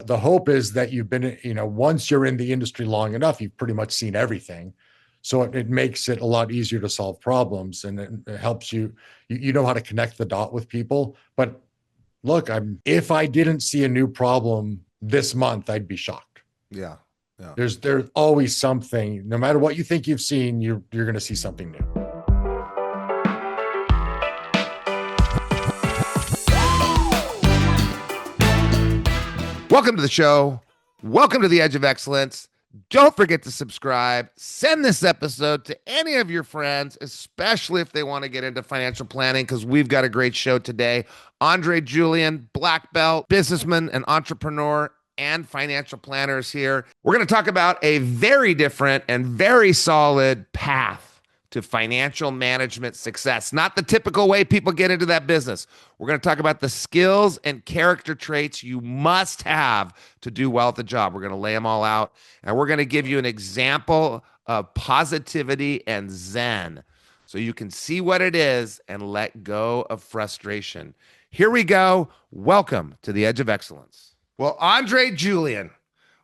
The hope is that you've been, once you're in the industry long enough, you've pretty much seen everything. So it makes it a lot easier to solve problems, and it helps you know how to connect the dot with people. But look, if I didn't see a new problem this month, I'd be shocked. Yeah. Yeah. There's always something. No matter what you think you've seen, you're going to see something new. Welcome to the show. Welcome to the Edge of Excellence. Don't forget to subscribe. Send this episode to any of your friends, especially if they want to get into financial planning, because we've got a great show today. Andre Julian, black belt, businessman and entrepreneur and financial planners here. We're going to talk about a very different and very solid path to financial management success. Not the typical way people get into that business. We're going to talk about the skills and character traits you must have to do well at the job. We're going to lay them all out, and we're going to give you an example of positivity and Zen so you can see what it is and let go of frustration. Here we go. Welcome to the Edge of Excellence. Well, Andre Julian,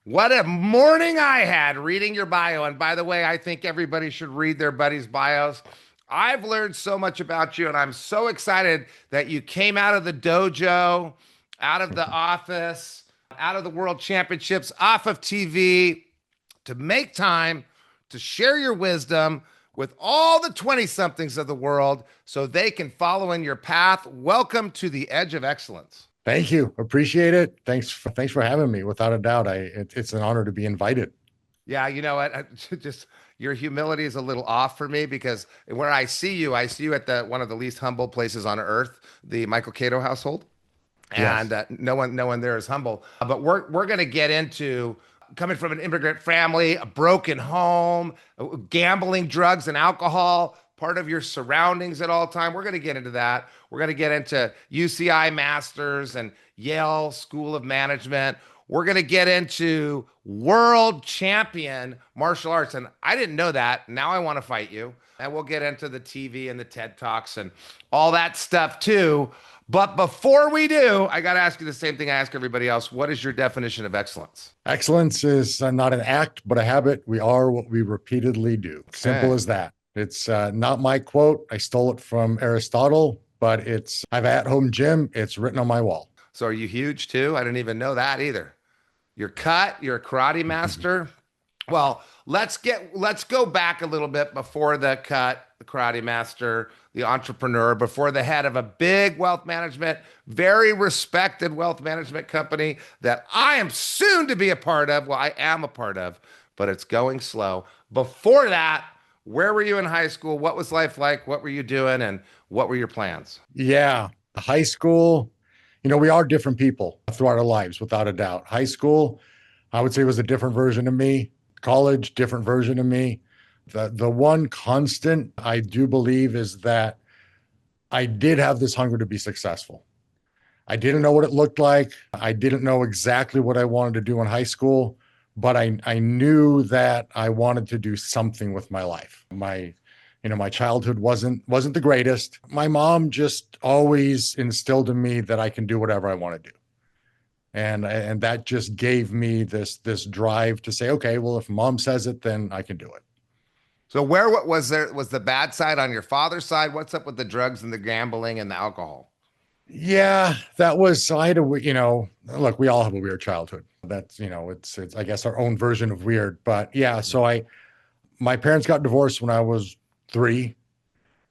what a morning I had reading your bio. And by the way, I think everybody should read their buddies' bios. I've learned so much about you, and I'm so excited that you came out of the dojo, out of the office, out of the world championships, off of TV to make time to share your wisdom with all the 20-somethings of the world so they can follow in your path. Welcome to the Edge of Excellence. Thank you. Appreciate it. Thanks for having me. Without a doubt, it's an honor to be invited. Yeah, you know what? Just your humility is a little off for me, because where I see you at one of the least humble places on earth, the Michael Cato household, and yes. No one there is humble. But we're going to get into coming from an immigrant family, a broken home, gambling, drugs, and alcohol, part of your surroundings at all time. We're going to get into that. We're going to get into UCI Masters and Yale School of Management. We're going to get into world champion martial arts. And I didn't know that. Now I want to fight you. And we'll get into the TV and the TED Talks and all that stuff too. But before we do, I got to ask you the same thing I ask everybody else. What is your definition of excellence? Excellence is not an act, but a habit. We are what we repeatedly do. Simple as that. It's not my quote. I stole it from Aristotle, but I have an at-home gym. It's written on my wall. So are you huge too? I didn't even know that either. You're cut. You're a karate master. Well, let's go back a little bit before the cut, the karate master, the entrepreneur, before the head of a big wealth management, very respected wealth management company that I am soon to be a part of. Well, I am a part of, but it's going slow. Before that, where were you in high school? What was life like? What were you doing? And what were your plans? Yeah, high school, we are different people throughout our lives, without a doubt. High school, I would say, was a different version of me. College, different version of me. The one constant I do believe is that I did have this hunger to be successful. I didn't know what it looked like. I didn't know exactly what I wanted to do in high school, but I knew that I wanted to do something with my life. My childhood wasn't the greatest. My mom just always instilled in me that I can do whatever I want to do. And that just gave me this drive to say, okay, well, if mom says it, then I can do it. So what was the bad side on your father's side? What's up with the drugs and the gambling and the alcohol? Yeah, that was, I had look, we all have a weird childhood. That's, it's I guess our own version of weird, but yeah. So my parents got divorced when I was 3,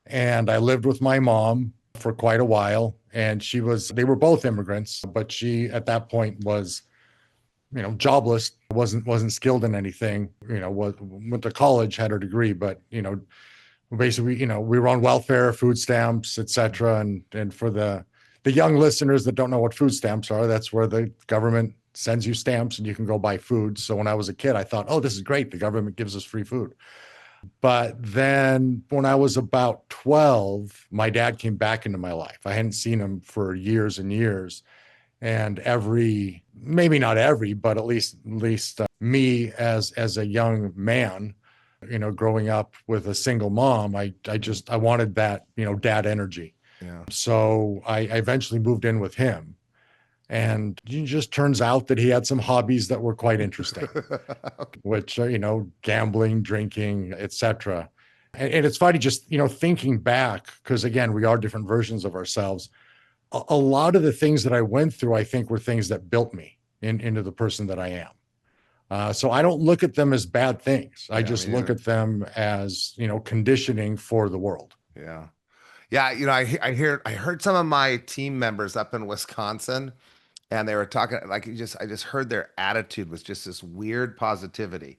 and I lived with my mom for quite a while. And they were both immigrants, but she at that point was, jobless, wasn't skilled in anything, went to college, had her degree, but, basically, we were on welfare, food stamps, et cetera. And for the young listeners that don't know what food stamps are, that's where the government sends you stamps and you can go buy food. So when I was a kid, I thought, oh, this is great. The government gives us free food. But then when I was about 12, my dad came back into my life. I hadn't seen him for years and years. And maybe not every, but at least me as a young man, growing up with a single mom, I wanted that, dad energy. Yeah. So I eventually moved in with him. And it just turns out that he had some hobbies that were quite interesting, Okay. which are, gambling, drinking, etc. And it's funny just, thinking back, because again, we are different versions of ourselves. A lot of the things that I went through, I think, were things that built me into the person that I am. So I don't look at them as bad things. I Yeah, just me look neither. at them as, conditioning for the world. Yeah. Yeah, I heard some of my team members up in Wisconsin, and they were talking like I just heard their attitude was just this weird positivity.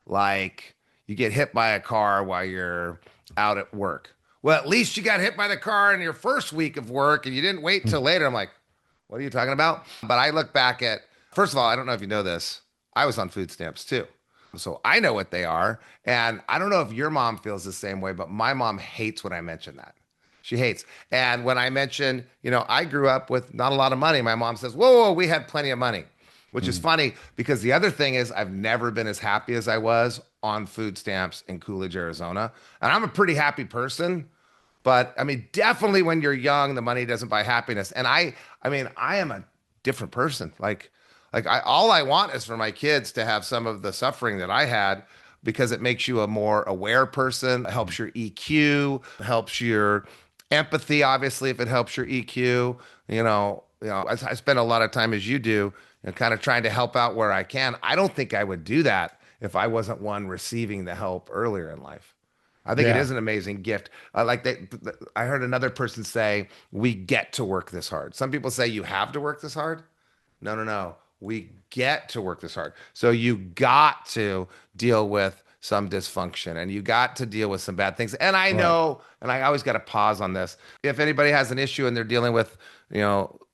Like you get hit by a car while you're out at work. Well, at least you got hit by the car in your first week of work and you didn't wait till later. I'm like, what are you talking about? But I look back at, first of all, I don't know if you know this. I was on food stamps too. So I know what they are. And I don't know if your mom feels the same way, but my mom hates when I mention that. She hates. And when I mention, I grew up with not a lot of money, my mom says, whoa, whoa, we had plenty of money, which is Mm. funny because the other thing is I've never been as happy as I was on food stamps in Coolidge, Arizona. And I'm a pretty happy person. But I mean, definitely when you're young, the money doesn't buy happiness. And I mean, I am a different person. All I want is for my kids to have some of the suffering that I had because it makes you a more aware person, helps your EQ, helps your empathy, obviously, if it helps your EQ. I spend a lot of time as you do, kind of trying to help out where I can. I don't think I would do that if I wasn't one receiving the help earlier in life. I think it Yeah. is an amazing gift. I heard another person say, we get to work this hard. Some people say you have to work this hard. No, no, no. We get to work this hard. So you got to deal with some dysfunction and you got to deal with some bad things. And I Right. know, and I always got to pause on this. If anybody has an issue and they're dealing with,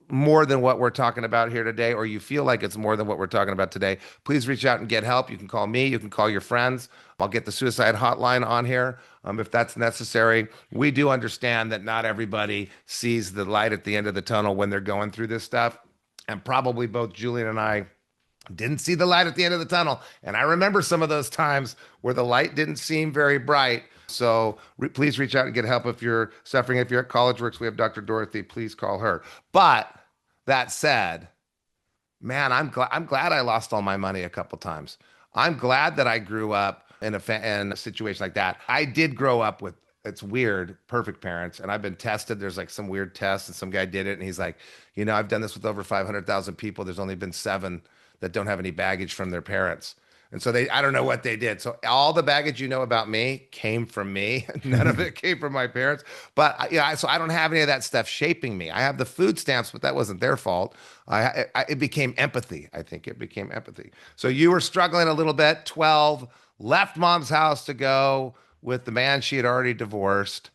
more than what we're talking about here today, or you feel like it's more than what we're talking about today, please reach out and get help. You can call me, you can call your friends. I'll get the suicide hotline on here if that's necessary. We do understand that not everybody sees the light at the end of the tunnel when they're going through this stuff. And probably both Julian and I didn't see the light at the end of the tunnel. And I remember some of those times where the light didn't seem very bright. So please reach out and get help if you're suffering. If you're at College Works, we have Dr. Dorothy. Please call her. But that said, man, I'm glad I lost all my money a couple times. I'm glad that I grew up in a situation like that. I did grow up with, it's weird, perfect parents, and I've been tested. There's like some weird test, and some guy did it, and he's like, I've done this with over 500,000 people. There's only been 7 that don't have any baggage from their parents. And so I don't know what they did. So all the baggage you know about me came from me. None of it came from my parents. But so I don't have any of that stuff shaping me. I have the food stamps, but that wasn't their fault. It became empathy. I think it became empathy. So you were struggling a little bit, 12, left mom's house to go with the man she had already divorced.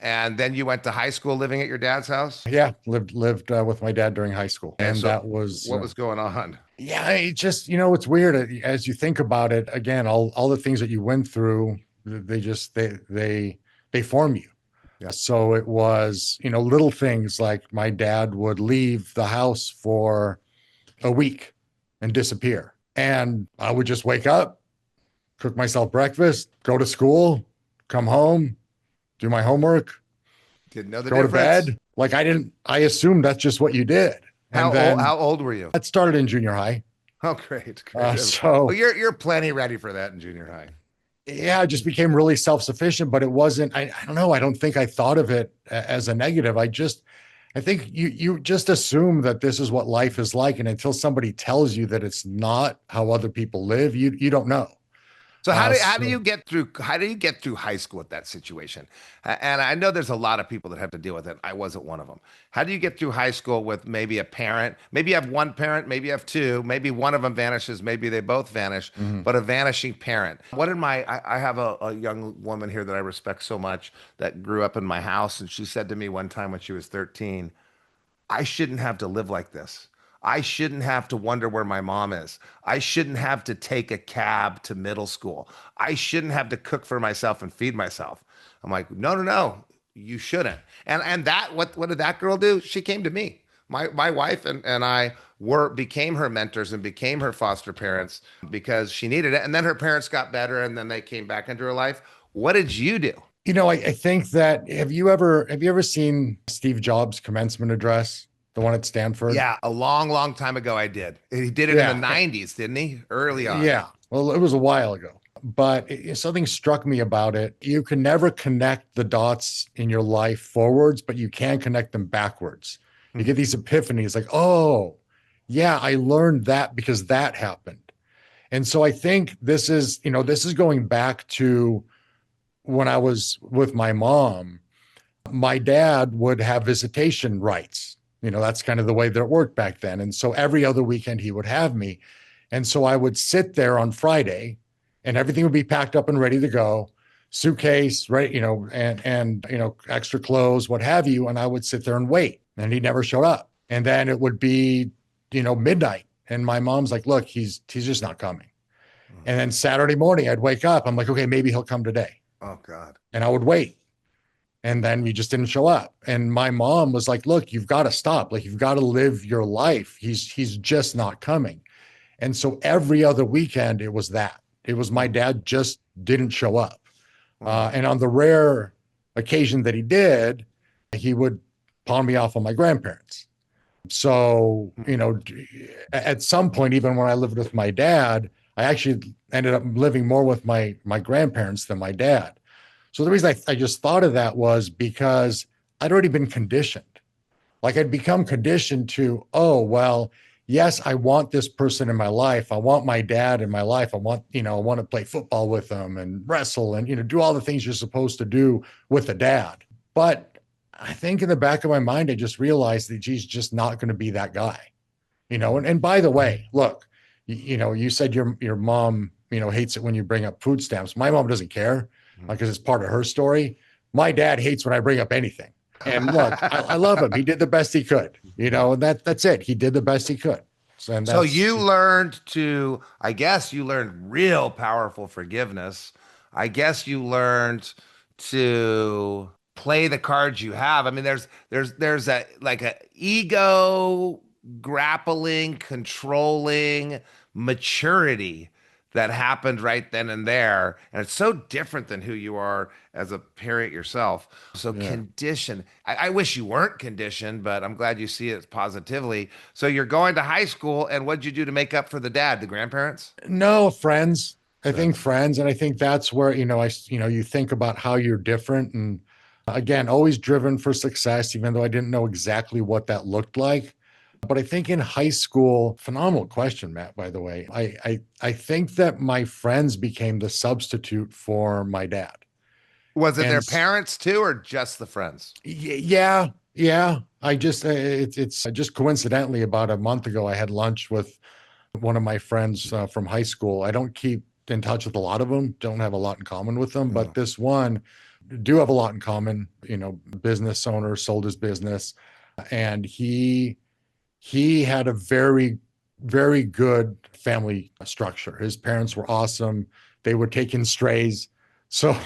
And then you went to high school living at your dad's house. Yeah. Lived with my dad during high school. And And so that was, what was going on? yeah, it just, it's weird as you think about it. Again, all the things that you went through, they form you. Yeah. So it was, little things like my dad would leave the house for a week and disappear. And I would just wake up, cook myself breakfast, go to school, come home, do my homework, Didn't know the go to difference. bed. Like I assumed that's just what you did. And then How old were you? that started in junior high. Oh, great. Uh, Great. so Well, you're plenty ready for that in junior high. yeah, I just became really self-sufficient, but it wasn't, I don't know. I don't think I thought of it as a negative. I think you just assume that this is what life is like. And until somebody tells you that it's not how other people live, you don't know. So how do So you get through high school with that situation? And I know there's a lot of people that have to deal with it. I wasn't one of them. How do you get through high school with maybe a parent? Maybe you have one parent, maybe you have two, maybe one of them vanishes, maybe they both vanish, mhm. but a vanishing parent. I have a young woman here that I respect so much that grew up in my house, and she said to me one time when she was 13, I shouldn't have to live like this. I shouldn't have to wonder where my mom is. I shouldn't have to take a cab to middle school. I shouldn't have to cook for myself and feed myself. I'm like, no, no, no, you shouldn't. And that what did that girl do? She came to me. My wife and I became her mentors and became her foster parents because she needed it. And then her parents got better and then they came back into her life. What did you do? I think that have you ever seen Steve Jobs' commencement address? the one at Stanford. Yeah, a long time ago I did. He did it in the Yeah. 90s, didn't he? Early on. Yeah. Well, it was a while ago, but something struck me about it. You can never connect the dots in your life forwards, but you can connect them backwards. You get these epiphanies like, oh, yeah, I learned that because that happened. And so I think this is going back to when I was with my mom. My dad would have visitation rights. That's kind of the way that it worked back then. And so every other weekend he would have me. And so I would sit there on Friday and everything would be packed up and ready to go, suitcase, right, and extra clothes, what have you. And I would sit there and wait. And he never showed up. And then it would be, midnight. And my mom's like, look, he's just not coming. And then Saturday morning, I'd wake up. I'm like, okay, maybe he'll come today. Oh, God. And I would wait. And then he just didn't show up. And my mom was like, look, you've got to stop. Like, you've got to live your life. He's just not coming. And so every other weekend, it was that. It was my dad just didn't show up. And on the rare occasion that he did, he would pawn me off on my grandparents. So, at some point, even when I lived with my dad, I actually ended up living more with my grandparents than my dad. So the reason I just thought of that was because I'd already been conditioned. Like, I'd become conditioned to, oh, well, yes, I want this person in my life. I want my dad in my life. I want to play football with him and wrestle and, do all the things you're supposed to do with a dad. But I think in the back of my mind, I just realized that he's just not going to be that guy, and by the way, look, you said your mom, hates it when you bring up food stamps. My mom doesn't care because it's part of her story. My dad hates when I bring up anything. And look, I love him. He did the best he could, and that's it. He did the best he could. So you learned I guess you learned real powerful forgiveness. I guess you learned to play the cards you have. I mean, there's a ego grappling, controlling maturity that happened right then and there. And it's so different than who you are as a parent yourself. So condition. I wish you weren't conditioned, but I'm glad you see it positively. So you're going to high school, and what'd you do to make up for the dad, the grandparents? No, friends. I think friends. And I think that's where, you think about how you're different. And again, always driven for success, even though I didn't know exactly what that looked like. But I think in high school, phenomenal question, Matt, by the way, I think that my friends became the substitute for my dad. Was it their parents too, or just the friends? Yeah. I just, it's just coincidentally about a month ago, I had lunch with one of my friends from high school. I don't keep in touch with a lot of them, don't have a lot in common with them, but this one do have a lot in common, business owner, sold his business. And he had a very, very good family structure. His parents were awesome. They would take in strays. So,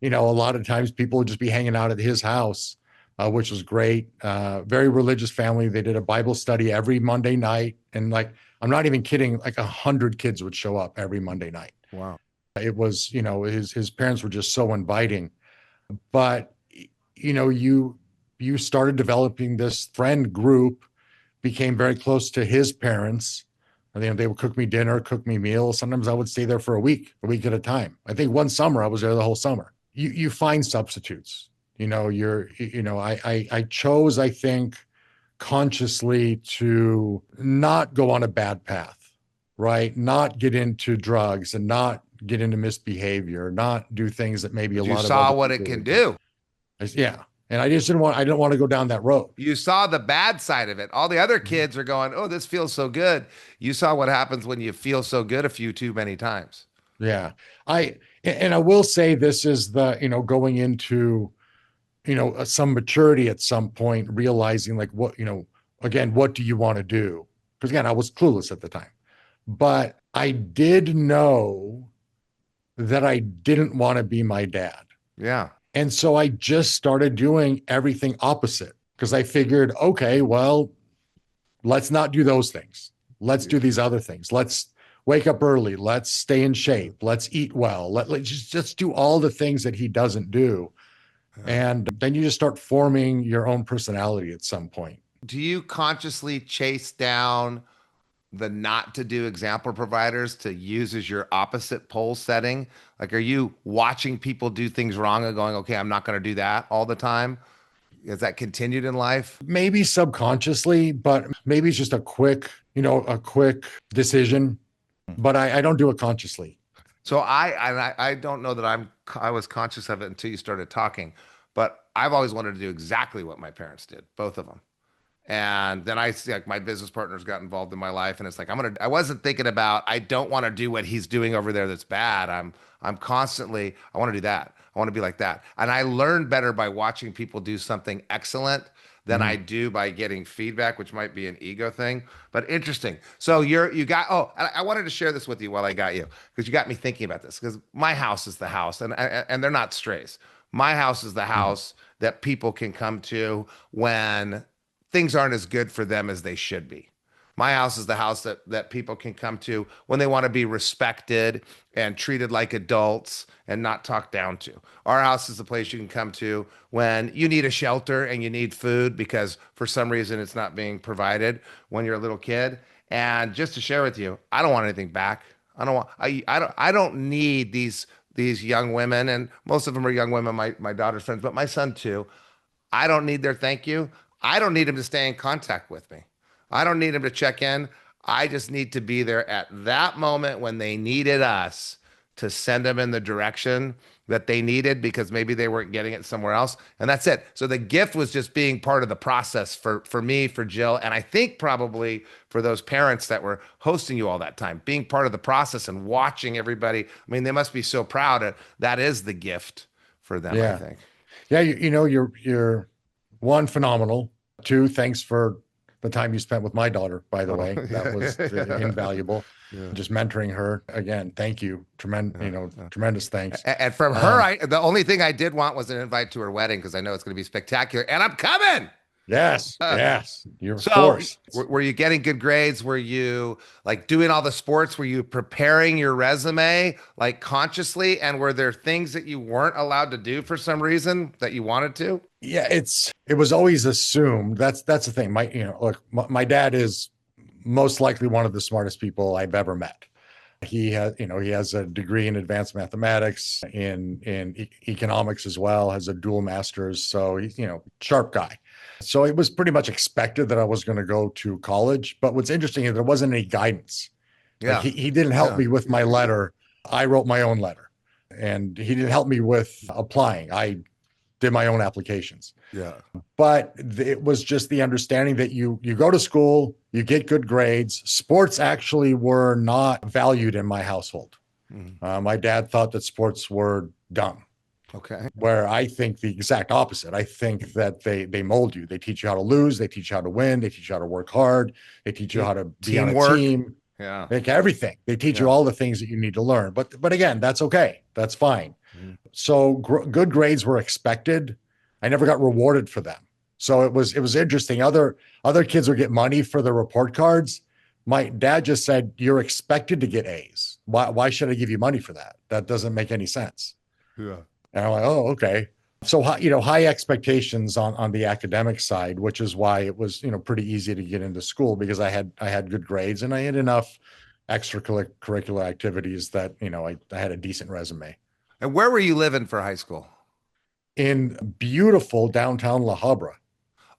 a lot of times people would just be hanging out at his house, which was great. Very religious family. They did a Bible study every Monday night. And I'm not even kidding, 100 kids would show up every Monday night. Wow. It was, his parents were just so inviting. But, you started developing this friend group, became very close to his parents. They would cook me dinner, cook me meals. Sometimes I would stay there for a week at a time. I think one summer I was there the whole summer. You find substitutes. I chose, I think, consciously to not go on a bad path, right? Not get into drugs and not get into misbehavior, not do things that maybe a lot of you saw what it can do. Yeah. And I didn't want to go down that road. You saw the bad side of it. All the other kids are going, oh, this feels so good. You saw what happens when you feel so good a few too many times. Yeah. I will say this is going into, some maturity at some point, realizing what, again, what do you want to do? Because again, I was clueless at the time, but I did know that I didn't want to be my dad. Yeah. And so I just started doing everything opposite because I figured, okay, well, let's not do those things. Let's do these other things. Let's wake up early. Let's stay in shape. Let's eat well. Let's just do all the things that he doesn't do. And then you just start forming your own personality at some point. Do you consciously chase down the not to do example providers to use as your opposite pole setting? Like, are you watching people do things wrong and going, okay, I'm not going to do that all the time? Has that continued in life? Maybe subconsciously, but maybe it's just a quick decision, but I don't do it consciously. So I don't know that I was conscious of it until you started talking, but I've always wanted to do exactly what my parents did, both of them. And then I see like my business partners got involved in my life, and it's like I wasn't thinking about, I don't want to do what he's doing over there that's bad. I'm constantly, I want to do that. I want to be like that. And I learn better by watching people do something excellent than I do by getting feedback, which might be an ego thing. But interesting. So I wanted to share this with you while I got you, because you got me thinking about this, because my house is the house, and they're not strays. My house is the house that people can come to when things aren't as good for them as they should be. My house is the house that people can come to when they want to be respected and treated like adults and not talked down to. Our house is the place you can come to when you need a shelter and you need food because for some reason it's not being provided when you're a little kid. And just to share with you, I don't want anything back. I don't need these young women, and most of them are young women, my daughter's friends, but my son too. I don't need their thank you. I don't need him to stay in contact with me. I don't need him to check in. I just need to be there at that moment when they needed us to send them in the direction that they needed because maybe they weren't getting it somewhere else. And that's it. So the gift was just being part of the process for me, for Jill, and I think probably for those parents that were hosting you all that time, being part of the process and watching everybody. I mean, they must be so proud. That is the gift for them, Yeah. I think. Yeah, you're one, phenomenal. Two, thanks for the time you spent with my daughter, by the way. That was invaluable. Yeah. Just mentoring her. Again, thank you. Tremendous thanks. And from her, the only thing I did want was an invite to her wedding because I know it's going to be spectacular, and I'm coming. Yes, you're So, forced. were you getting good grades? Were you like doing all the sports? Were you preparing your resume like consciously? And were there things that you weren't allowed to do for some reason that you wanted to? Yeah, it was always assumed. That's the thing. My dad is most likely one of the smartest people I've ever met. He has a degree in advanced mathematics, in economics as well, has a dual master's. So he's, sharp guy. So it was pretty much expected that I was going to go to college. But what's interesting is there wasn't any guidance. Yeah. Like he didn't help me with my letter. I wrote my own letter. And he didn't help me with applying. I did my own applications. Yeah. But it was just the understanding that you go to school, you get good grades. Sports actually were not valued in my household. My dad thought that sports were dumb. Okay. Where I think the exact opposite. I think that they mold you. They teach you how to lose. They teach you how to win. They teach you how to work hard. They teach you how to be on a team. Yeah. Like everything. They teach you all the things that you need to learn. But again, that's okay. That's fine. So good grades were expected. I never got rewarded for them. So it was interesting. Other kids would get money for their report cards. My dad just said, "You're expected to get A's. Why should I give you money for that? That doesn't make any sense." Yeah. And I'm like, "Oh, okay." So high expectations on the academic side, which is why it was pretty easy to get into school because I had good grades and I had enough extracurricular activities that I had a decent resume. And where were you living for high school? In beautiful downtown La Habra.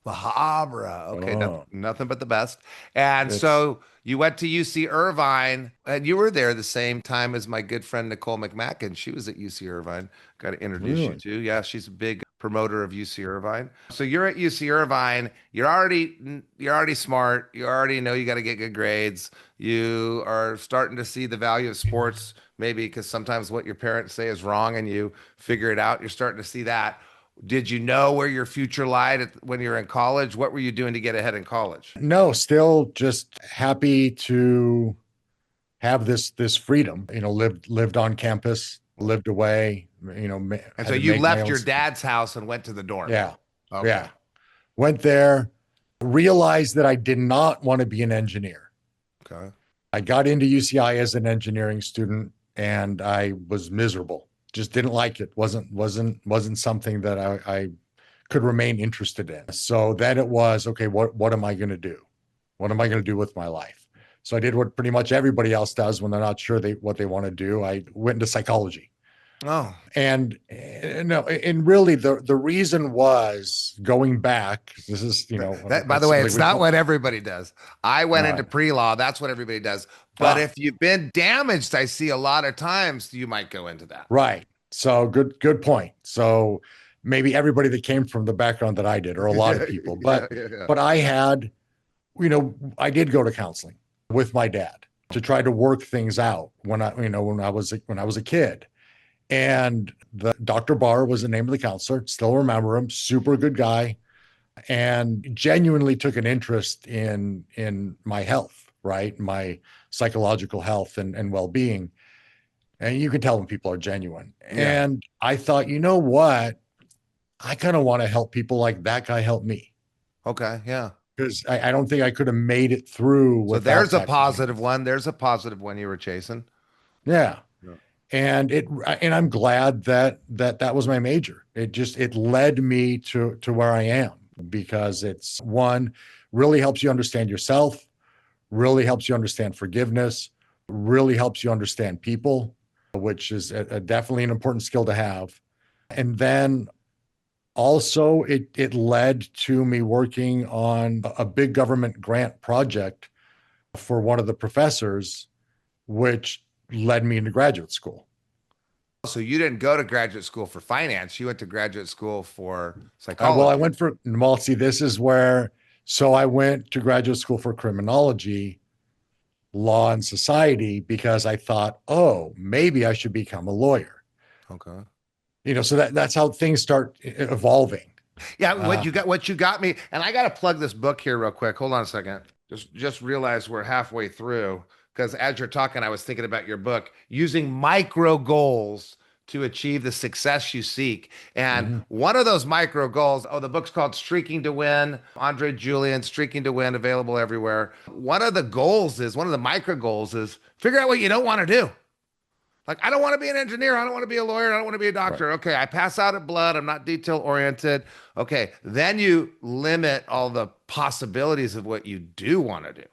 La Habra. Okay, Oh. nothing but the best. And so you went to UC Irvine, and you were there the same time as my good friend Nicole McMacken. She was at UC Irvine. Got to introduce you to. Yeah, she's a big promoter of UC Irvine. So you're at UC Irvine. You're already smart. You already know you got to get good grades. You are starting to see the value of sports, maybe because sometimes what your parents say is wrong, and you figure it out. You're starting to see that. Did you know where your future lied when you were in college? What were you doing to get ahead in college? No, still just happy to have this freedom. Lived on campus, lived away. And so you left your dad's house and went to the dorm. Yeah, Okay. yeah. Went there, realized that I did not want to be an engineer. Okay. I got into UCI as an engineering student, and I was miserable. Just didn't like it. Wasn't something that I could remain interested in. So then it was, okay, what am I going to do? What am I going to do with my life? So I did what pretty much everybody else does when they're not sure what they want to do. I went into psychology. Oh, And no, and really the reason was going back. This is, that, by the way, it's not what what everybody does. I went into right, pre-law. That's what everybody does. But ah, if you've been damaged, I see a lot of times you might go into that. right. So good point. So maybe everybody that came from the background that I did, or a lot of people, Yeah, yeah, yeah. but I had, I did go to counseling with my dad to try to work things out when I was a kid. And the Dr. Barr was the name of the counselor. Still remember him. Super good guy, and genuinely took an interest in my health, right? My psychological health and well-being. And you can tell when people are genuine. Yeah. And I thought, you know what? I kind of want to help people like that guy helped me, Okay. Yeah. because I don't think I could have made it through So without there's a that positive guidance. one. There's a positive one you were chasing. Yeah. Yeah. And I'm glad that was my major. It led me to where I am, because it's one, really helps you understand yourself, really helps you understand forgiveness, really helps you understand people, which is definitely an important skill to have. And then also it led to me working on a big government grant project for one of the professors, which led me into graduate school. So you didn't go to graduate school for finance. You went to graduate school for Well, I psychology. went for, well, see, this is where, so I went to graduate school for criminology, law, and society, because I thought, oh, maybe I should become a lawyer. Okay. So that's how things start evolving. Yeah, Uh, what you got me, and I got to plug this book here real quick. Hold on a second. Just realized we're halfway through, because as you're talking, I was thinking about your book, using micro goals to achieve the success you seek. And mhm. one of those micro goals, the book's called Streaking to Win, Andre Julian, Streaking to Win, available everywhere. One of the micro goals is figure out what you don't want to do. Like, I don't want to be an engineer. I don't want to be a lawyer. I don't want to be a Right. doctor. Okay, I pass out at blood. I'm not detail oriented. Okay, then you limit all the possibilities of what you do want to do.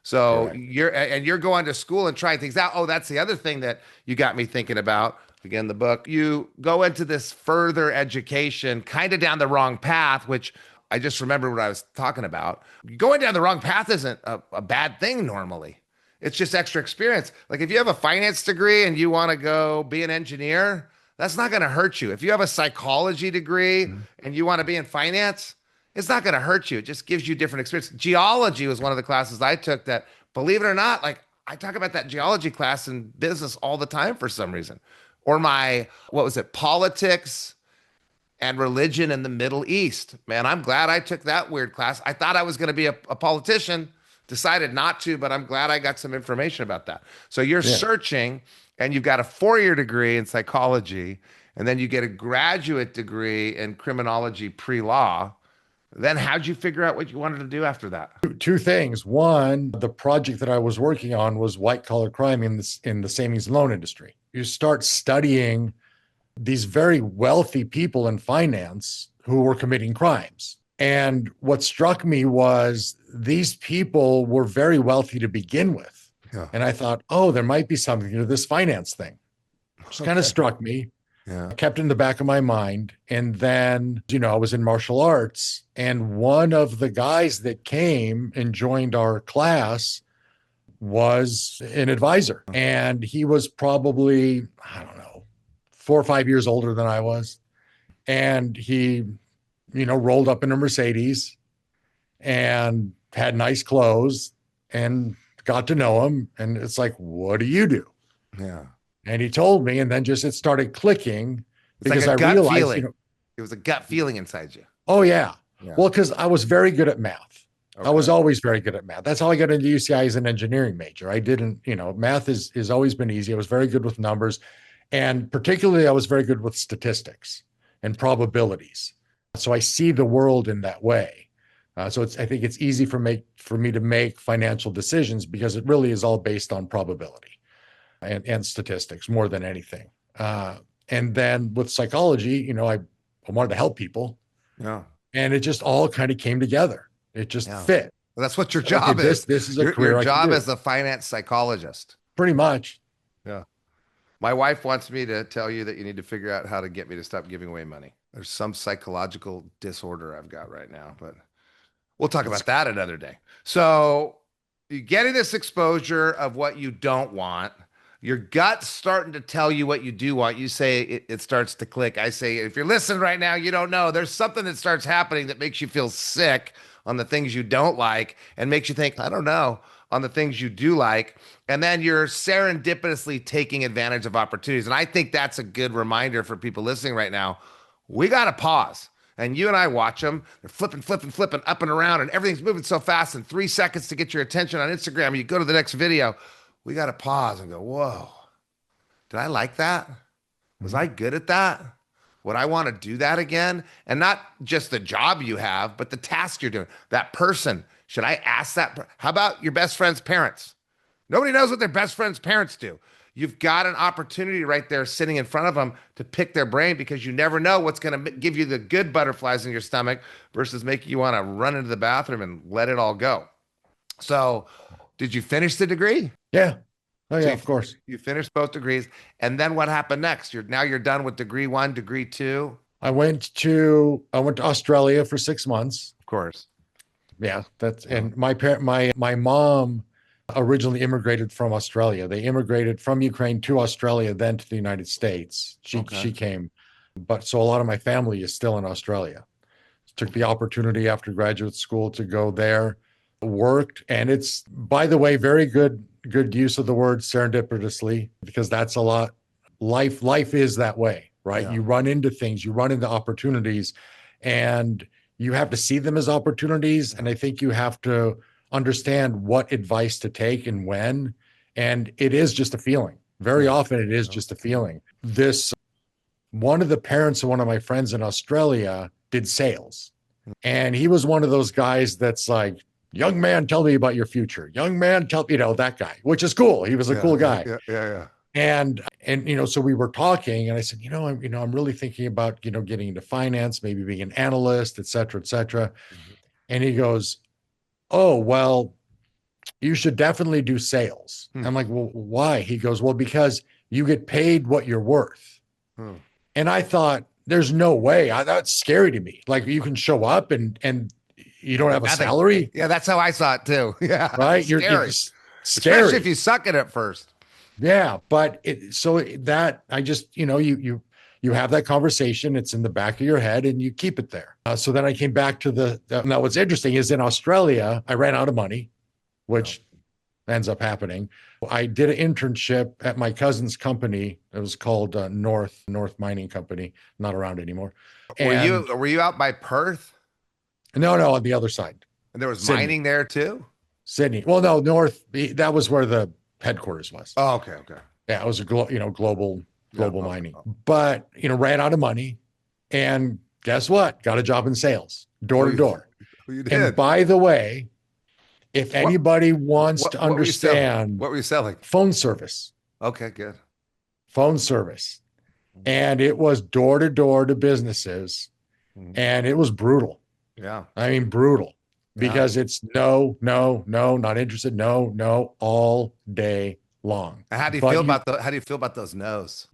So Correct. you're going to school and trying things out. Oh, that's the other thing that you got me thinking about. Again, the book, you go into this further education kind of down the wrong path, which I just remember what I was talking about. Going down the wrong path isn't a bad thing normally. It's just extra experience. Like if you have a finance degree and you want to go be an engineer, that's not going to hurt you. If you have a psychology degree Mhm. and you want to be in finance, it's not going to hurt you. It just gives you different experience. Geology was one of the classes I took that, believe it or not, like I talk about that geology class in business all the time for some reason. Or what was it, politics and religion in the Middle East. Man, I'm glad I took that weird class. I thought I was going to be a politician, decided not to, but I'm glad I got some information about that. So you're Yeah. searching and you've got a 4-year degree in psychology, and then you get a graduate degree in criminology pre-law. Then how'd you figure out what you wanted to do after that? Two things. One, the project that I was working on was white collar crime in the savings and loan industry. You start studying these very wealthy people in finance who were committing crimes. And what struck me was these people were very wealthy to begin with. Yeah. And I thought, oh, there might be something to this finance thing. Just kind of Okay. struck me. Yeah. I kept it in the back of my mind. And then, I was in martial arts, and one of the guys that came and joined our class was an advisor. And he was probably, I don't know, 4 or 5 years older than I was. And he, rolled up in a Mercedes and had nice clothes, and got to know him. And it's like, what do you do? Yeah. And he told me, and then just it started clicking, It's like because a I gut realized, feeling. It was a gut feeling inside you. oh yeah. Yeah. Well, because I was very good at math. I was Okay. always very good at math. That's how I got into UCI as an engineering major. I didn't, math is always been easy. I was very good with numbers. And particularly, I was very good with statistics and probabilities. So I see the world in that way. So I think it's easy for me to make financial decisions, because it really is all based on probability and statistics more than anything. And then with psychology, I wanted to help people. Yeah. And it just all kind of came together. It just Yeah. fit. Well, that's what your Okay, job is. this is a Your career I can job do. as a finance psychologist. Pretty much. Yeah. My wife wants me to tell you that you need to figure out how to get me to stop giving away money. There's some psychological disorder I've got right now, but we'll talk about that another day. So you're getting this exposure of what you don't want. Your gut's starting to tell you what you do want. You say it starts to click. I say, if you're listening right now, you don't know. There's something that starts happening that makes you feel sick on the things you don't like and makes you think, I don't know, on the things you do like. And then you're serendipitously taking advantage of opportunities. And I think that's a good reminder for people listening right now. We got to pause. And you and I watch them. They're flipping up and around, and everything's moving so fast. In 3 seconds to get your attention on Instagram, you go to the next video. We got to pause and go, whoa, did I like that? Was I good at that? Would I want to do that again? And not just the job you have, but the task you're doing. That person, should I ask that? How about your best friend's parents? Nobody knows what their best friend's parents do. You've got an opportunity right there sitting in front of them to pick their brain, because you never know what's going to give you the good butterflies in your stomach versus making you want to run into the bathroom and let it all go. So did you finish the degree? Yeah. Oh yeah, So of course. You finished both degrees. And then what happened next? You're done with degree 1, degree 2. I went to Australia for 6 months. Of course. Yeah, and my mom originally immigrated from Australia. They immigrated from Ukraine to Australia, then to the United States. She came, but so a lot of my family is still in Australia. Took the opportunity after graduate school to go there, worked, and it's, by the way, very good use of the word serendipitously, because that's a lot. Life is that way, right? Yeah. You run into things, you run into opportunities, and you have to see them as opportunities. And I think you have to understand what advice to take and when. And it is just a feeling. Very often it is just a feeling. One of the parents of one of my friends in Australia did sales. And he was one of those guys that's like, young man, tell me about your future. Young man, that guy, which is cool. He was a cool guy. Yeah. And so we were talking, and I said, I'm really thinking about, getting into finance, maybe being an analyst, et cetera, et cetera. Mm-hmm. And he goes, oh, well, you should definitely do sales. I'm like, well, why? He goes, well, because you get paid what you're worth. And I thought, there's no way. That's scary to me. Like, you can show up and you don't have a salary. Yeah, that's how I saw it too. Yeah. Right. You're scary. Especially if you suck at it first. Yeah, but I just, you have that conversation. It's in the back of your head, and you keep it there. So then I came back to now what's interesting is in Australia, I ran out of money, which ends up happening. I did an internship at my cousin's company. It was called North Mining Company, not around anymore. Were you out by Perth? No, on the other side. And there was Sydney. mining there too? Sydney. Well, no, North, that was where the headquarters was. Oh, okay. Yeah, it was a global mining. But ran out of money, and guess what? Got a job in sales, door to door. You did. And by the way, if anybody wants to understand, what were you selling? Phone service. Okay, good. Phone service, and it was door to door to businesses, and it was brutal. Yeah, I mean brutal, because it's no, not interested, no, all day long. How do you feel about those no's?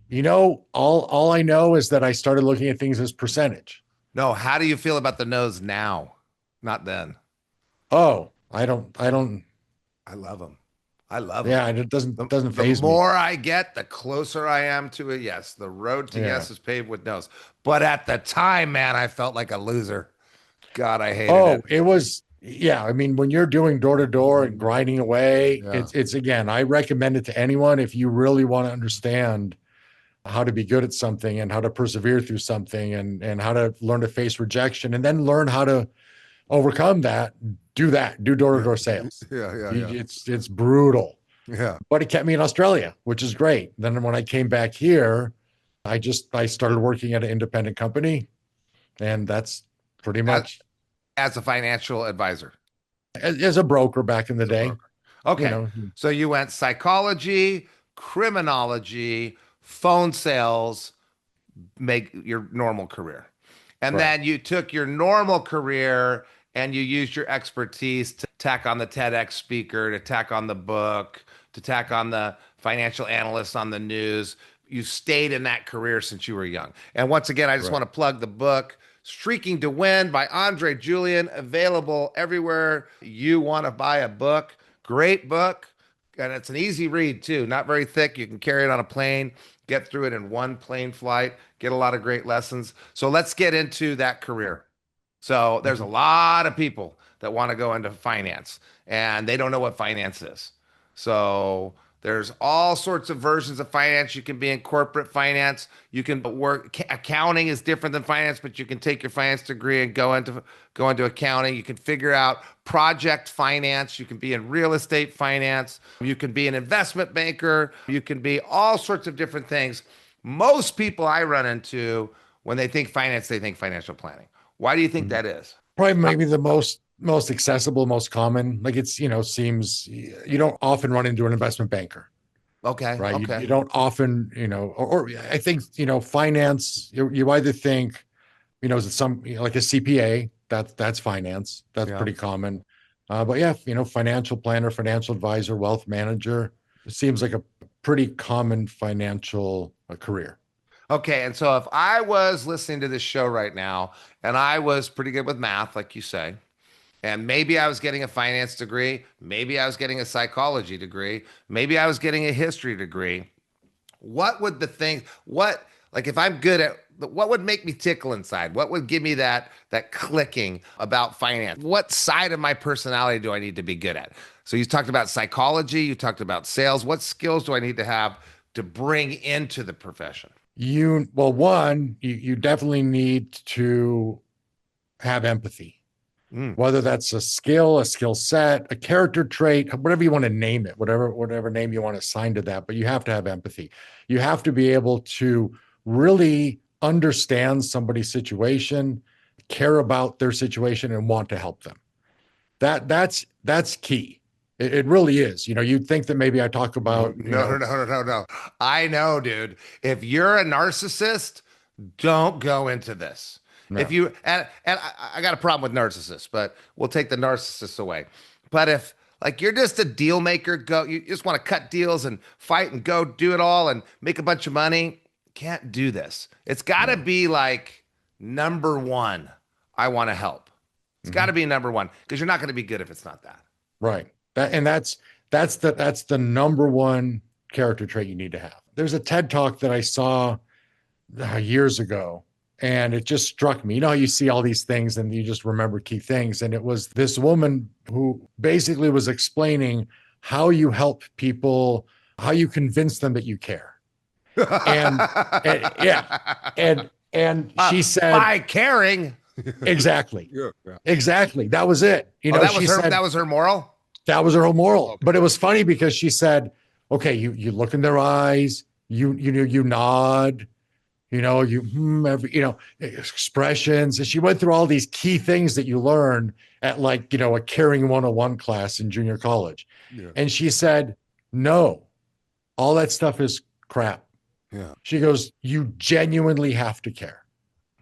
All I know is that I started looking at things as percentage. No, how do you feel about the no's now? Not then. Oh, I don't. I love them. Yeah, it doesn't faze me. The more I get, the closer I am to a yes. The road to yes is paved with no's. But at the time, man, I felt like a loser. God, I hated it. Oh, it was. Yeah, I mean, when you're doing door to door and grinding away, it's again, I recommend it to anyone if you really want to understand how to be good at something and how to persevere through something and how to learn to face rejection and then learn how to overcome that. Do door to door sales. Yeah. It's brutal. Yeah. But it kept me in Australia, which is great. Then when I came back here, I started working at an independent company, and that's pretty much as a financial advisor, as a broker back in the day. Okay. So you went psychology, criminology, phone sales, make your normal career. And Right. then you took your normal career and you used your expertise to tack on the TEDx speaker, to tack on the book, to tack on the financial analyst on the news. You stayed in that career since you were young. And once again, I just Right. want to plug the book, Streaking to Win by Andre Julian, available everywhere you want to buy a book. Great book. And it's an easy read too, not very thick. You can carry it on a plane, get through it in one plane flight, get a lot of great lessons. So let's get into that career. So there's a Mhm. lot of people that want to go into finance and they don't know what finance is. So there's all sorts of versions of finance. You can be in corporate finance. You can work. Accounting is different than finance, but you can take your finance degree and go into accounting. You can figure out project finance. You can be in real estate finance. You can be an investment banker. You can be all sorts of different things. Most people I run into when they think finance, they think financial planning. Why do you think Mhm. that is? Probably maybe the most accessible, most common. Like it's, seems you don't often run into an investment banker, Okay, right? You okay, don't often, or I think, finance, you either think, is it some, like a CPA, that's finance. That's yeah. pretty common. But yeah, financial planner, financial advisor, wealth manager, it seems like a pretty common financial career. Okay, and so if I was listening to this show right now and I was pretty good with math, like you say, and maybe I was getting a finance degree, maybe I was getting a psychology degree, maybe I was getting a history degree, what would the thing, what, like if I'm good at, what would make me tickle inside? What would give me that clicking about finance? What side of my personality do I need to be good at? So you talked about psychology, you talked about sales. What skills do I need to have to bring into the profession? One, you definitely need to have empathy, Mm, whether that's a skill set, a character trait, whatever you want to name it, whatever name you want to assign to that. But you have to have empathy. You have to be able to really understand somebody's situation, care about their situation, and want to help them. That's key. It really is. You'd think that maybe I talk no, about, no, no, no, no, no, no. I know, dude. If you're a narcissist, don't go into this. If no. you and I got a problem with narcissists, but we'll take the narcissists away. But if like you're just a deal maker, go you just want to cut deals and fight and go do it all and make a bunch of money, can't do this. It's got to No. be like number one. I want to help. It's got Mhm. to be number one because you're not going to be good if it's not that. Right. That's the number one character trait you need to have. There's a TED talk that I saw years ago, and it just struck me. You know how you see all these things and you just remember key things, and it was this woman who basically was explaining how you help people, how you convince them that you care. And yeah, and she said By caring. exactly, Yeah, yeah. exactly. That was it. Oh, that was She her. said That was her moral. that was her whole moral. Okay. But it was funny because she said, "Okay, you look in their eyes, you nod, expressions." And she went through all these key things that you learn at like a caring 101 class in junior college. Yeah. And she said, "No, all that stuff is crap." Yeah. She goes, "You genuinely have to care."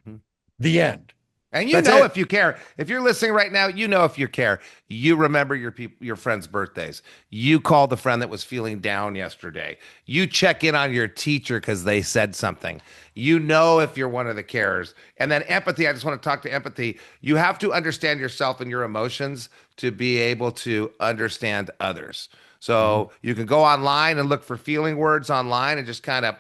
Mhm. The end. And you That's know it. if you care. If you're listening right now, you know if you care. You remember your friends' birthdays. You call the friend that was feeling down yesterday. You check in on your teacher because they said something. You know if you're one of the carers. And then empathy, I just want to talk to empathy. You have to understand yourself and your emotions to be able to understand others. Mhm. So you can go online and look for feeling words online and just kind of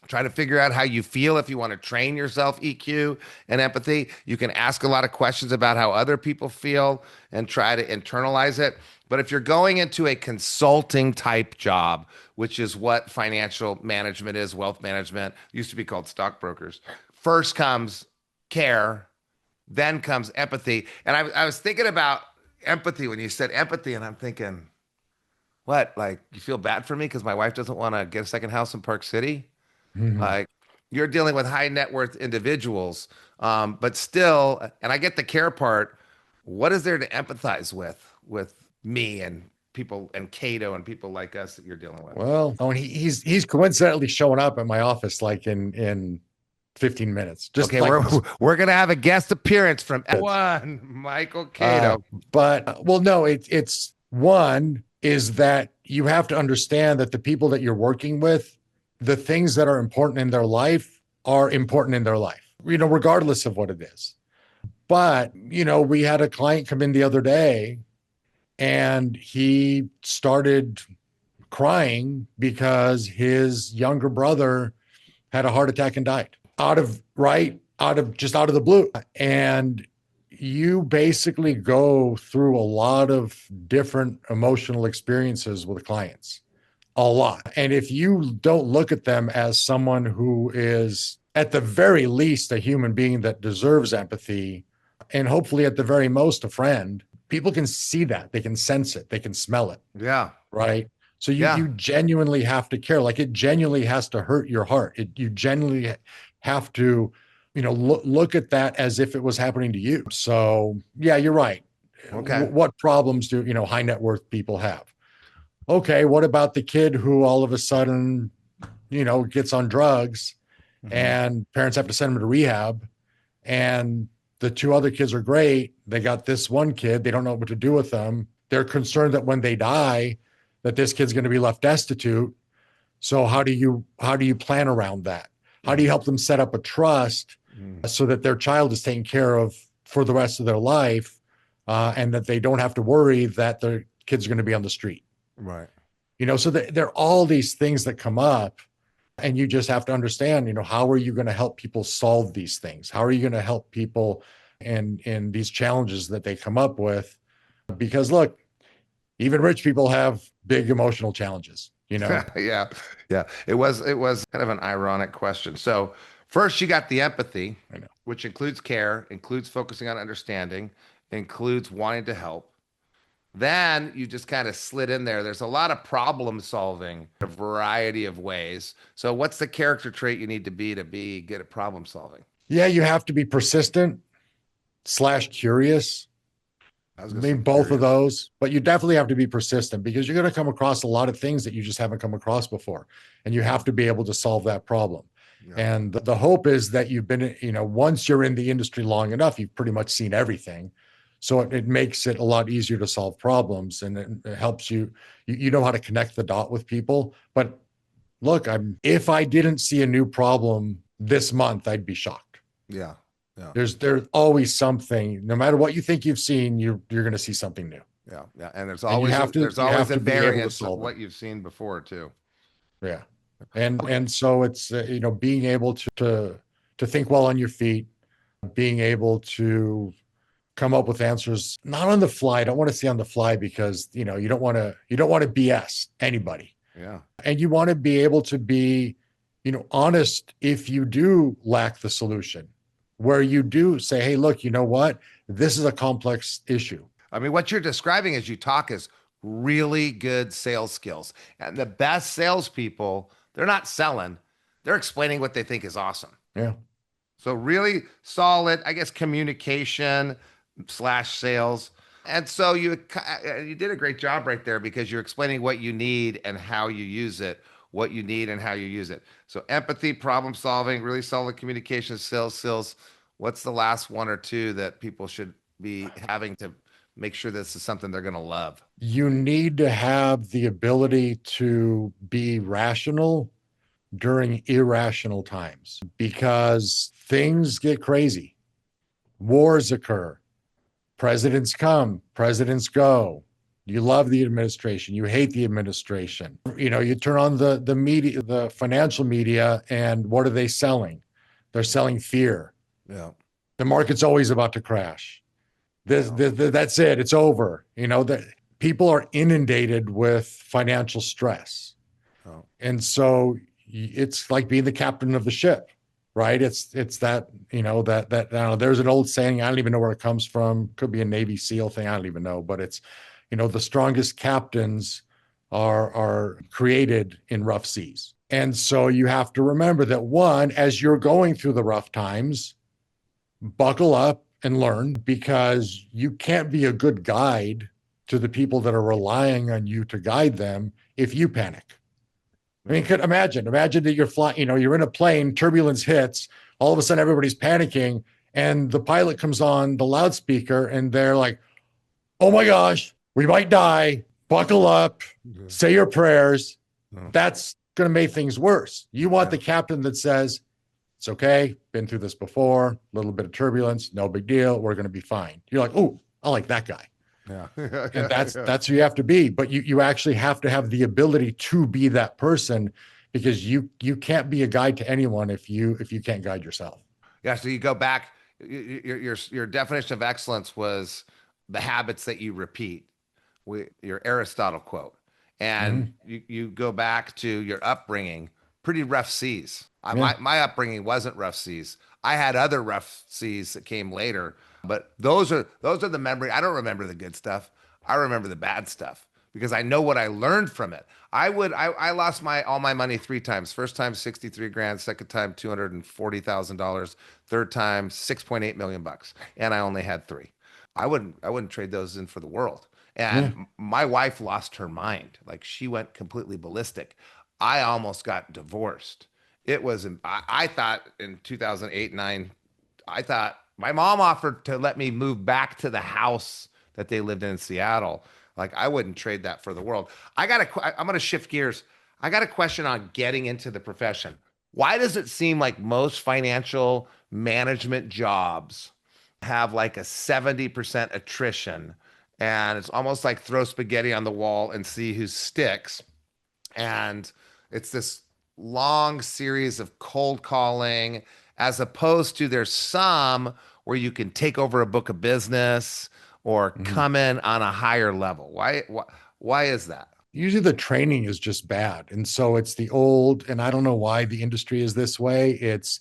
try to figure out how you feel if you want to train yourself EQ and empathy. You can ask a lot of questions about how other people feel and try to internalize it. But if you're going into a consulting type job, which is what financial management is, wealth management, used to be called stockbrokers, first comes care, then comes empathy. And I was thinking about empathy when you said empathy, and I'm thinking, what? Like, you feel bad for me because my wife doesn't want to get a second house in Park City? Mhm. Like you're dealing with high net worth individuals, but still, and I get the care part. What is there to empathize with me and people and Cato and people like us that you're dealing with? Well, oh, and he's coincidentally showing up at my office like in 15 minutes. Just Okay, like, we're gonna have a guest appearance from one Michael Cato. but well, no, it's one is that you have to understand that the people that you're working with, the things that are important in their life are important in their life, regardless of what it is. But, we had a client come in the other day and he started crying because his younger brother had a heart attack and died out of the blue. And you basically go through a lot of different emotional experiences with clients, a lot. And if you don't look at them as someone who is at the very least a human being that deserves empathy, and hopefully at the very most a friend, people can see that, they can sense it, they can smell it. Yeah. Right. So you genuinely have to care. Like, it genuinely has to hurt your heart. You genuinely have to, look at that as if it was happening to you. So yeah, you're right. Okay. What problems do, high net worth people have? Okay. What about the kid who all of a sudden, gets on drugs and parents have to send him to rehab, and the two other kids are great. They got this one kid. They don't know what to do with them. They're concerned that when they die, that this kid's going to be left destitute. So how do you plan around that? How do you help them set up a trust so that their child is taken care of for the rest of their life, and that they don't have to worry that their kids are going to be on the street? Right. So there are all these things that come up, and you just have to understand, how are you going to help people solve these things? How are you going to help people in these challenges that they come up with? Because look, even rich people have big emotional challenges, Yeah. It was kind of an ironic question. So first you got the empathy, which includes care, includes focusing on understanding, includes wanting to help. Then you just kind of slid in there. There's a lot of problem solving, a variety of ways. So what's the character trait you need to be good at problem solving? Yeah, you have to be persistent / curious. I mean, both of those, but you definitely have to be persistent, because you're going to come across a lot of things that you just haven't come across before. And you have to be able to solve that problem. Yeah. And the hope is that you've been, once you're in the industry long enough, you've pretty much seen everything. So it makes it a lot easier to solve problems, and it helps you know how to connect the dot with people. But look, if I didn't see a new problem this month, I'd be shocked. Yeah. Yeah. There's always something. No matter what you think you've seen, you're going to see something new. Yeah. And there's always a variance of what you've seen before too. Yeah. And so it's being able to think well on your feet, being able to come up with answers, not on the fly. I don't want to say on the fly, because you don't want to BS anybody. Yeah. And you want to be able to be honest if you do lack the solution, where you do say, hey, look, you know what? This is a complex issue. I mean, what you're describing as you talk is really good sales skills. And the best salespeople, they're not selling, they're explaining what they think is awesome. Yeah. So really solid, I guess, communication / sales. And so you did a great job right there, because you're explaining what you need and how you use it, So empathy, problem solving, really solid communication, sales skills. What's the last one or two that people should be having to make sure this is something they're going to love? You need to have the ability to be rational during irrational times, because things get crazy. Wars occur. Presidents come, presidents go. You love the administration, you hate the administration. You turn on the media, the financial media, and what are they selling? They're selling fear. Yeah. The market's always about to crash. That's it. It's over. That people are inundated with financial stress. Oh. And so it's like being the captain of the ship. Right. It's that, there's an old saying. I don't even know where it comes from. Could be a Navy SEAL thing. I don't even know, but it's, the strongest captains are created in rough seas. And so you have to remember that, one, as you're going through the rough times, buckle up and learn, because you can't be a good guide to the people that are relying on you to guide them if you panic. I mean, imagine that you're flying, you're in a plane, turbulence hits, all of a sudden everybody's panicking and the pilot comes on the loudspeaker and they're like, oh my gosh, we might die. Buckle up, say your prayers. That's going to make things worse. You want the captain that says, it's okay, been through this before, a little bit of turbulence, no big deal, we're going to be fine. You're like, oh, I like that guy. Yeah. And that's who you have to be. But you actually have to have the ability to be that person, because you can't be a guide to anyone if you can't guide yourself. Yeah. So you go back, your definition of excellence was the habits that you repeat, your Aristotle quote. And you go back to your upbringing, pretty rough seas. My upbringing wasn't rough seas. I had other rough seas that came later, but those are the memory. I don't remember the good stuff. I remember the bad stuff because I know what I learned from it. I lost all my money 3 times. First time, 63 grand. Second time, $240,000. Third time, 6.8 million bucks. And I only had 3. I wouldn't trade those in for the world. And my wife lost her mind. Like, she went completely ballistic. I almost got divorced. It was, I thought in 2008, 9, I thought my mom offered to let me move back to the house that they lived in Seattle. Like, I wouldn't trade that for the world. I'm going to shift gears. I got a question on getting into the profession. Why does it seem like most financial management jobs have like a 70% attrition? And it's almost like throw spaghetti on the wall and see who sticks. And it's this long series of cold calling, as opposed to there's some where you can take over a book of business or come in on a higher level. Why is that? Usually the training is just bad. And so it's the old, and I don't know why the industry is this way. It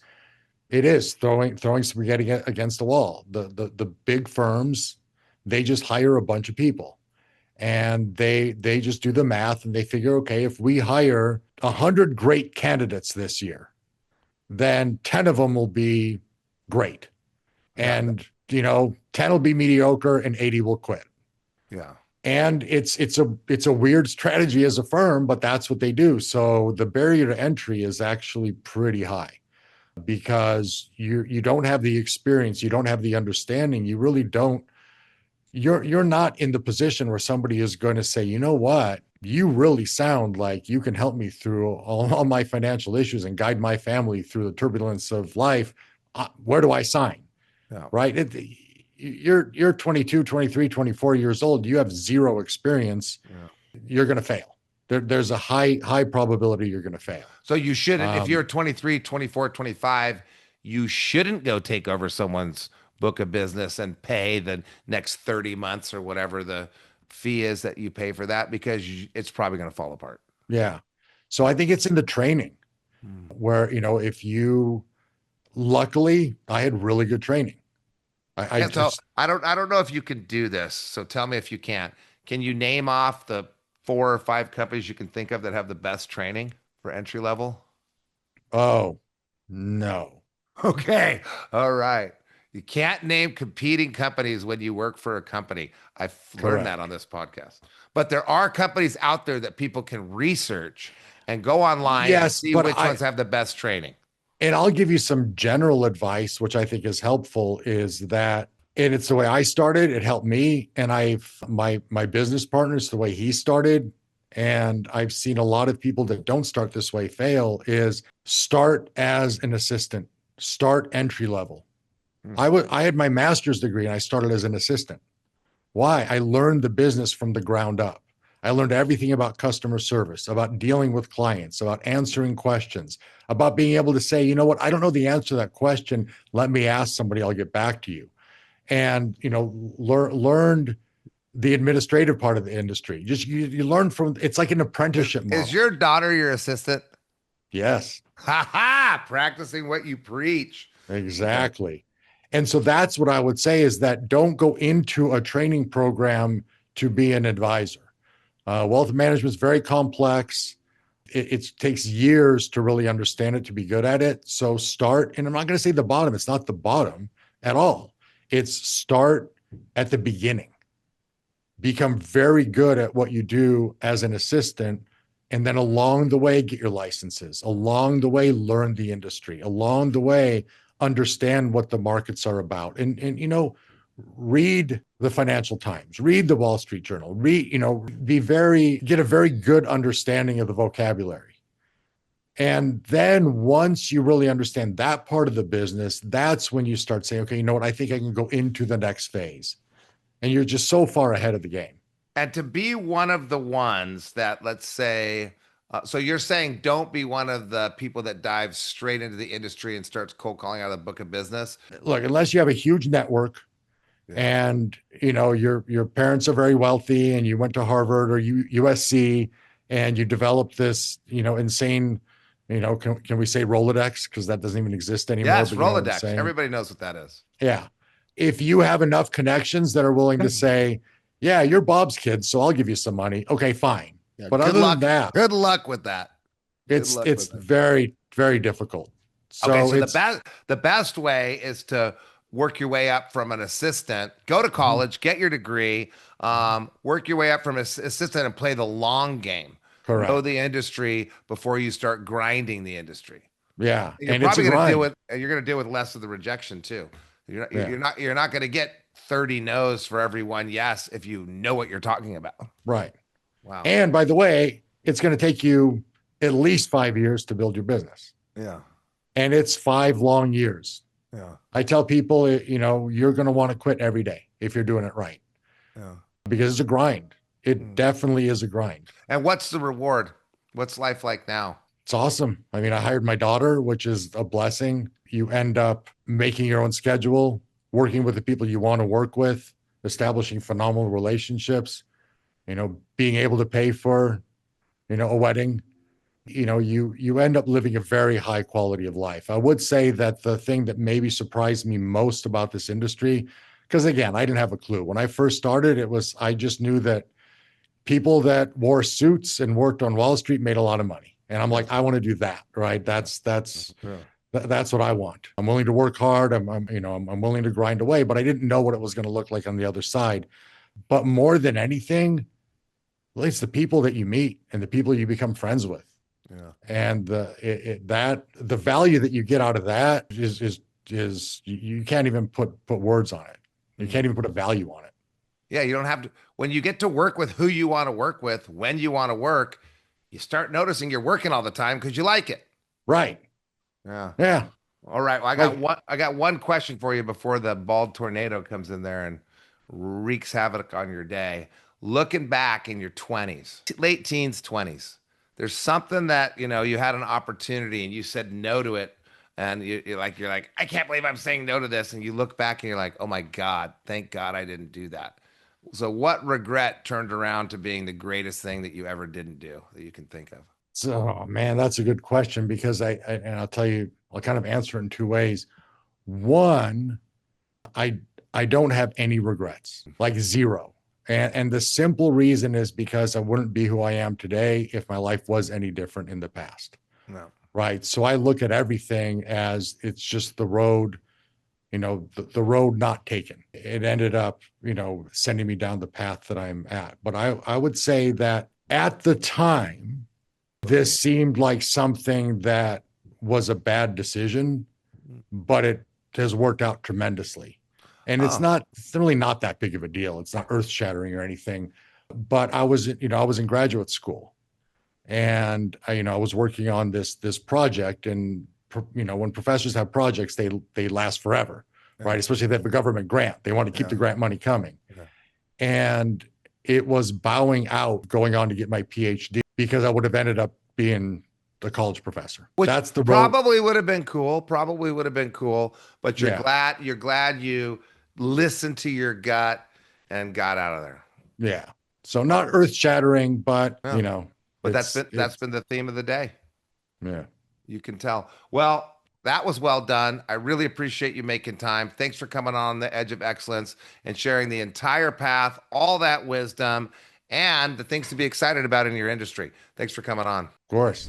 is throwing spaghetti against the wall. The big firms, they just hire a bunch of people and they just do the math and they figure, okay, if we hire 100 great candidates this year, then 10 of them will be great. And, 10 will be mediocre and 80 will quit. Yeah. And it's a weird strategy as a firm, but that's what they do. So the barrier to entry is actually pretty high because you don't have the experience, you don't have the understanding, you really don't. You're not in the position where somebody is going to say, you know what, you really sound like you can help me through all my financial issues and guide my family through the turbulence of life. Where do I sign? Yeah. Right? You're 22, 23, 24 years old. You have zero experience. Yeah. You're going to fail. There's a high probability you're going to fail. So you shouldn't, if you're 23, 24, 25, you shouldn't go take over someone's book of business and pay the next 30 months or whatever the fee is that you pay for that, because it's probably going to fall apart. Yeah. So I think it's in the training where, luckily I had really good training. I don't know if you can do this. So tell me if you can. Can you name off the 4 or 5 companies you can think of that have the best training for entry level? Oh, no. Okay. All right. You can't name competing companies when you work for a company. I've learned that on this podcast. But there are companies out there that people can research and go online and see which ones have the best training. And I'll give you some general advice, which I think is helpful, is that, and it's the way I started, it helped me. And my business partners, the way he started, and I've seen a lot of people that don't start this way fail, is start as an assistant, start entry level. I had my master's degree and I started as an assistant. Why? I learned the business from the ground up. I learned everything about customer service, about dealing with clients, about answering questions, about being able to say, you know what, I don't know the answer to that question. Let me ask somebody, I'll get back to you. And, learned the administrative part of the industry. Just you learn from, it's like an apprenticeship model. Is your daughter your assistant? Yes. Ha ha! Practicing what you preach. Exactly. And so that's what I would say, is that don't go into a training program to be an advisor. Wealth management is very complex. It takes years to really understand it, to be good at it. So start, and I'm not going to say the bottom. It's not the bottom at all. It's start at the beginning. Become very good at what you do as an assistant. And then along the way, get your licenses. Along the way, learn the industry. Along the way, understand what the markets are about. And read the Financial Times, read the Wall Street Journal, get a very good understanding of the vocabulary. And then once you really understand that part of the business, that's when you start saying, okay, you know what, I think I can go into the next phase. And you're just so far ahead of the game. And to be one of the ones that, let's say, so you're saying don't be one of the people that dives straight into the industry and starts cold calling out of the book of business. Look, unless you have a huge network, and your parents are very wealthy and you went to Harvard or USC and you developed this, insane, can we say Rolodex? Because that doesn't even exist anymore. Yes, but you know what I'm Rolodex. saying? Everybody knows what that is. Yeah. If you have enough connections that are willing to say, yeah, you're Bob's kid, so I'll give you some money. Okay, fine. Yeah, but other than that, good luck with that. It's very, very difficult. So, okay, so the best way is to work your way up from an assistant, go to college, get your degree, work your way up from an assistant and play the long game. Correct. Know the industry before you start grinding the industry. Yeah. You're probably going to deal with less of the rejection too. You're not going to get 30 no's for every one yes if you know what you're talking about. Right. Wow. And by the way, it's going to take you at least 5 years to build your business. Yeah. And it's 5 long years. Yeah. I tell people, you're going to want to quit every day if you're doing it right. Yeah. Because it's a grind. It definitely is a grind. And what's the reward? What's life like now? It's awesome. I mean, I hired my daughter, which is a blessing. You end up making your own schedule, working with the people you want to work with, establishing phenomenal relationships, being able to pay for, a wedding. You end up living a very high quality of life. I would say that the thing that maybe surprised me most about this industry, because again, I didn't have a clue. When I first started, I just knew that people that wore suits and worked on Wall Street made a lot of money. And I'm like, I want to do that, right? That's what I want. I'm willing to work hard. I'm willing to grind away, but I didn't know what it was going to look like on the other side. But more than anything, it's the people that you meet and the people you become friends with. Yeah. And the value that you get out of that is you can't even put words on it. You can't even put a value on it. Yeah, you don't have to. When you get to work with who you want to work with, when you want to work, you start noticing you're working all the time because you like it. Right. Yeah. Yeah. All right. Well, I got one question for you before the bald tornado comes in there and wreaks havoc on your day. Looking back in your 20s, late teens, 20s, there's something that, you had an opportunity and you said no to it. And you're like, I can't believe I'm saying no to this. And you look back and you're like, oh my God, thank God I didn't do that. So what regret turned around to being the greatest thing that you ever didn't do that you can think of? So, man, that's a good question because I'll tell you, I'll kind of answer it in 2 ways. One, I don't have any regrets, like zero. And the simple reason is because I wouldn't be who I am today if my life was any different in the past. No. Right. So I look at everything as it's just the road, the road not taken. It ended up, sending me down the path that I'm at. But I would say that at the time, this seemed like something that was a bad decision, but it has worked out tremendously. And it's really not that big of a deal. It's not earth shattering or anything, but I was in graduate school and I was working on this project, and when professors have projects, they last forever, right? Especially if they have a government grant, they want to keep the grant money coming. Yeah. And it was bowing out going on to get my PhD because I would have ended up being a college professor. Which that's the probably would have been cool. But you're glad you listened to your gut and got out of there. Yeah. So not earth shattering, but but that's been the theme of the day. Yeah. You can tell. Well, that was well done. I really appreciate you making time. Thanks for coming on The Edge of Excellence and sharing the entire path, all that wisdom, and the things to be excited about in your industry. Thanks for coming on. Of course.